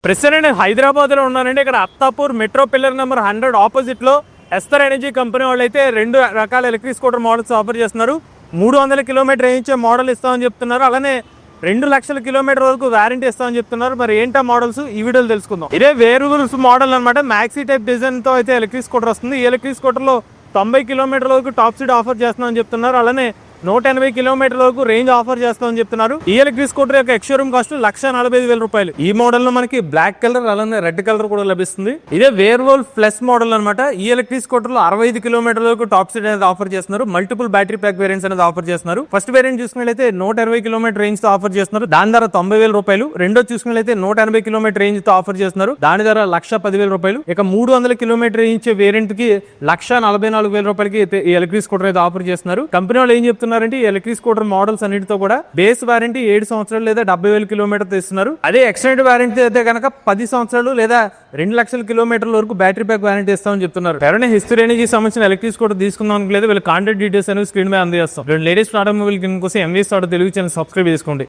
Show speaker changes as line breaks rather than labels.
President Hyderabad లో ఉన్నానండి. ఇక్కడ Attapur metro pillar number 100 opposite లో ఎస్తర్ ఎనర్జీ కంపెనీ వాళ్ళు అయితే 2 రకాల ఎలక్ట్రిక్ స్కూటర్ మోడల్స్ ఆఫర్ చేస్తున్నారు. 300 కిలోమీటర్ రేంజ్ మోడల్ ఇస్తామని చెప్తున్నారు. అలానే 2 లక్షల కిలోమీటర్ వరకు వారంటీ ఇస్తామని చెప్తున్నారు. మరి ఏంటా మోడల్స్ ఈ వీడియోలో తెలుసుకుందాం. ఇదే వేరియబుల్స్ మోడల్ అనమాట. మ్యాక్సీ టైప్ డిజైన్ తో అయితే ఎలక్ట్రిక్ స్కూటర్ వస్తుంది. ఈ ఎలక్ట్రిక్ స్కూటర్ లో 90 కిలోమీటర్ల వరకు టాప్ స్పీడ్ ఆఫర్ చేస్తున్నామని చెప్తున్నారు. అలానే 180 కిలోమీటర్ల వరకు రేంజ్ ఆఫర్ చేస్తామని చెప్తున్నారు. ఈ ఎలక్ట్రిక్ స్కూటర్ యొక్క ఎక్స్షోరూమ్ కాస్ట్ 1,45,000 రూపాయలు. ఈ మోడల్ లో మనకి బ్లాక్ కలర్ అలానే రెడ్ కలర్ కూడా లభిస్తుంది. ఇదే వేర్వోల్ఫ్ ప్లస్ మోడల్ అనమాట. ఈ ఎలక్ట్రిక్ స్కూటర్ లో 65 కిలోమీటర్ల వరకు టాప్ స్పీడ్ అనేది ఆఫర్ చేస్తున్నారు. మల్టిపుల్ బ్యాటరీ ప్యాక్ వేరియంట్స్ అనేది ఆఫర్ చేస్తున్నారు. ఫస్ట్ వేరియంట్ చూసుకున్నట్లయితే 120 కిలోమీటర్ రేంజ్ తో ఆఫర్ చేస్తున్నారు. దాని ధర 90,000 రూపాయలు. రెండో చూసుకున్నట్లయితే 180 కిలోమీటర్ రేంజ్ తో ఆఫర్ చేస్తున్నారు. దాని ధర 1,10,000 రూపాయలు. ఇక 300 కిలోమీటర్ రేంజ్ వేరియంట్ కి 1,44,000 రూపాయలకి ఈ ఎలక్ట్రిక్ స్కూటర్ అయితే ఆఫర్ చేస్తున్నారు. కంపెనీ వాళ్ళు ఏం చెప్తున్నారంటే ఈ ఎలక్ట్రిక్ స్కూటర్ మోడల్స్ అన్నిటితో కూడా బేస్ వారంటీ 7 సంవత్సరాలు లేదా 70,000 కిలోమీటర్ ఇస్తున్నారు. అదే ఎక్స్టెండెడ్ వారంటీ అయితే కనుక 10 సంవత్సరాలు లేదా 2 లక్షల కిలోమీటర్ల వరకు బ్యాటరీ ప్యాక్ వారంటీ ఇస్తామని చెప్తున్నారు. ఎవరైనా హిస్టరీ ఎనర్జీ సంబంధించిన ఎలక్ట్రిక్ స్కూటర్ తీసుకుందాం అనుకోలేదు వీళ్ళ కాంటాక్ట్ డీటెయిల్స్ అనేవి స్క్రీన్ మీద అందజేస్తాం. లేటెస్ట్ ఆటోమొబైల్ కోసం MVS auto Telugu channel subscribe చేసుకోండి.